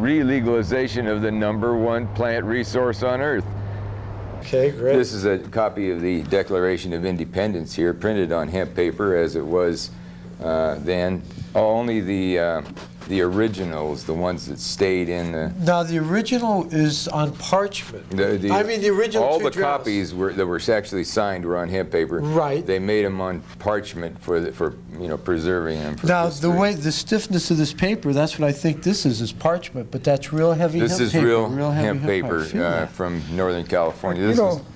re-legalization of the #1 plant resource on Earth. Okay, great. This is a copy of the Declaration of Independence here, printed on hemp paper as it was then. Only the originals, the ones that stayed in the... Now, the original is on parchment. I mean, the original all two the drafts. copies that were actually signed were on hemp paper. Right. They made them on parchment for preserving them. For now, history. the stiffness of this paper, that's what I think this is parchment, but that's real heavy hemp paper. This is real heavy hemp paper from Northern California.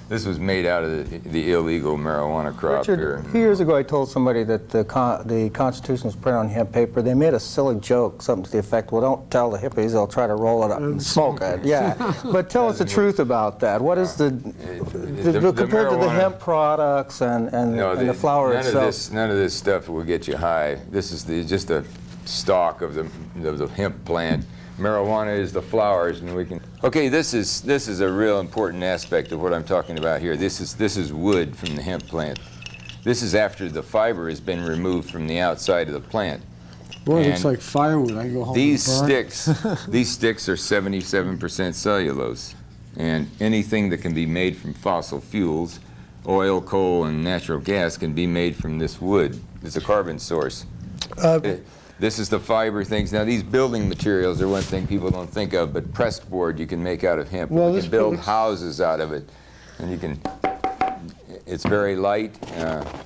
This was made out of the illegal marijuana crop Richard, here. A few years ago I told somebody that the Constitution was printed on hemp paper. They made a silly joke, something to the effect, well, don't tell the hippies, they'll try to roll it up and smoke it. Yeah, but tell us the truth about that. What is compared to the hemp products and the flower itself? None of this stuff will get you high. This is just a stalk of the hemp plant. Marijuana is the flowers, and we can. Okay, this is a real important aspect of what I'm talking about here. This is wood from the hemp plant. This is after the fiber has been removed from the outside of the plant. Boy, it looks like firewood. I can go home these and burn. these sticks are 77% cellulose, and anything that can be made from fossil fuels, oil, coal, and natural gas, can be made from this wood. It's a carbon source. This is the fiber things. Now, these building materials are one thing people don't think of, but pressed board you can make out of hemp. Well, you can build houses out of it, and you can. It's very light.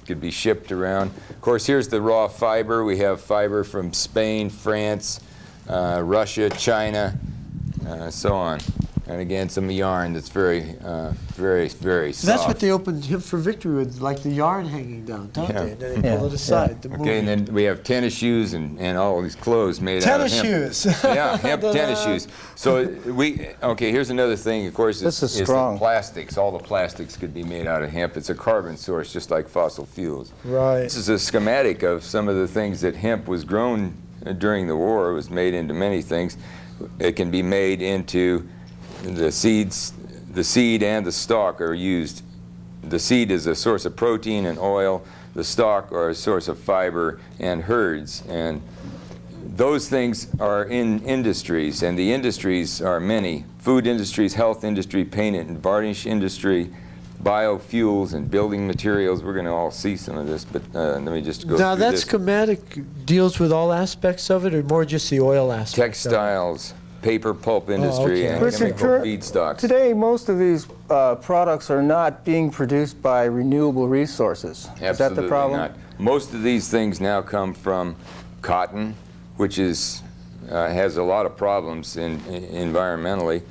Could be shipped around. Of course, here's the raw fiber. We have fiber from Spain, France, Russia, China, so on. And again, some yarn that's very, very soft. That's what they opened Hemp for Victory with, like the yarn hanging down, don't they? And then they pull it aside. The okay, and then we have tennis shoes and all these clothes made out of hemp. Tennis shoes. Yeah, hemp tennis shoes. So here's another thing, of course, is the plastics. All the plastics could be made out of hemp. It's a carbon source, just like fossil fuels. Right. This is a schematic of some of the things that hemp was grown during the war. It was made into many things. It can be made into the seeds. The seed and the stalk are used. The seed is a source of protein and oil. The stalk are a source of fiber and herds. And those things are in industries, and the industries are many. Food industries, health industry, paint and varnish industry, biofuels and building materials. We're going to all see some of this, but let me just go now through that this. schematic deals with all aspects of it, or more just the oil aspect? Textiles, paper pulp industry, and Richard, chemical feedstocks. Today, most of these products are not being produced by renewable resources. Absolutely is that the problem? Not. Most of these things now come from cotton, which has a lot of problems environmentally.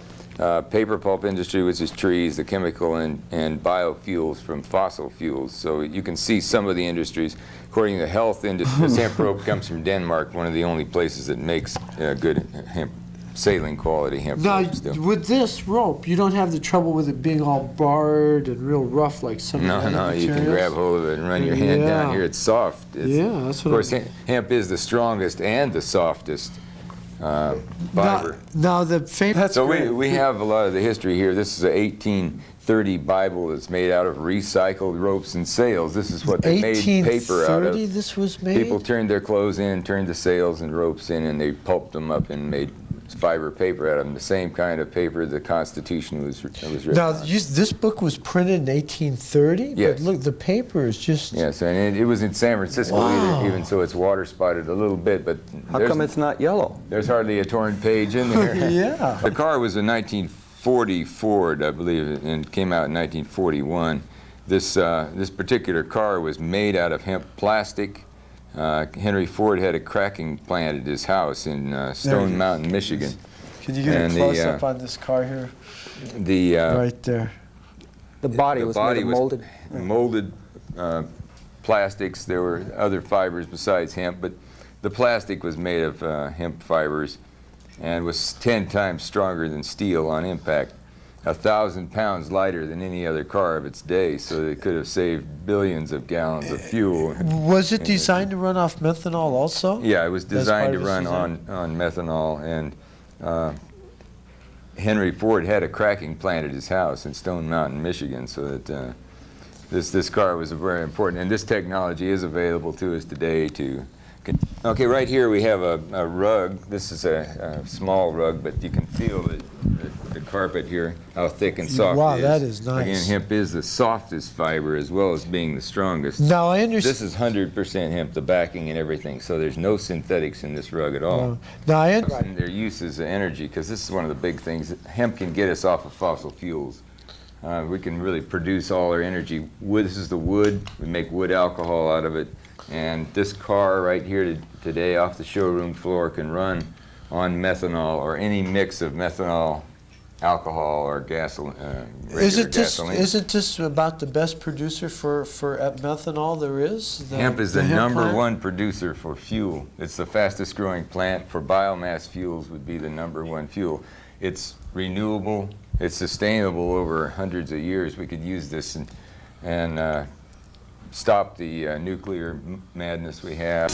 Paper pulp industry, which is trees, the chemical and biofuels from fossil fuels. So you can see some of the industries. According to the health industry, this hemp rope comes from Denmark, one of the only places that makes good hemp. Saline quality hemp rope still. With this rope, you don't have the trouble with it being all barred and real rough like some of the other materials? You can grab hold of it and run your hand down here. It's soft. That's what of course, hemp is the strongest and the softest fiber. Now the famous. So we have a lot of the history here. This is an 1830 Bible that's made out of recycled ropes and sails. This is what they made paper out of. 1830 this was made? People turned their clothes in, turned the sails and ropes in, and they pulped them up and made fiber paper out of them, the same kind of paper the Constitution was written now, on. This book was printed in 1830? Yes. But look, the paper is just... Yes, and it was in San Francisco even so it's water spotted a little bit, but... How come it's not yellow? There's hardly a torn page in there. Yeah. The car was a 1940 Ford, I believe, and came out in 1941. This particular car was made out of hemp plastic. Henry Ford had a cracking plant at his house in Stone Mountain, Michigan. Can you get a close-up on this car here? Right there. The body was made of molded? Molded plastics. There were other fibers besides hemp, but the plastic was made of hemp fibers and was 10 times stronger than steel on impact. 1,000 pounds lighter than any other car of its day, so it could have saved billions of gallons of fuel. Was it designed to run off methanol also? Yeah, it was designed to run on methanol, and Henry Ford had a cracking plant at his house in Stone Mountain, Michigan, so that this car was very important. And this technology is available to us today to Okay, right here we have a rug. This is a small rug, but you can feel the carpet here, how thick and soft Wow, it is. that is nice. Again, hemp is the softest fiber as well as being the strongest. Now I understand. This is 100% hemp, the backing and everything, so there's no synthetics in this rug at all. Now I And their use is energy, because this is one of the big things. Hemp can get us off of fossil fuels. We can really produce all our energy. Wood, this is the wood. We make wood alcohol out of it. And this car right here today off the showroom floor can run on methanol or any mix of methanol, alcohol, or gasoline. Isn't this about the best producer for methanol there is? Hemp is the hemp number plant? one producer for fuel. It's the fastest growing plant for biomass fuels, would be the number one fuel. It's renewable, it's sustainable over hundreds of years. We could use this and stop the nuclear madness we have.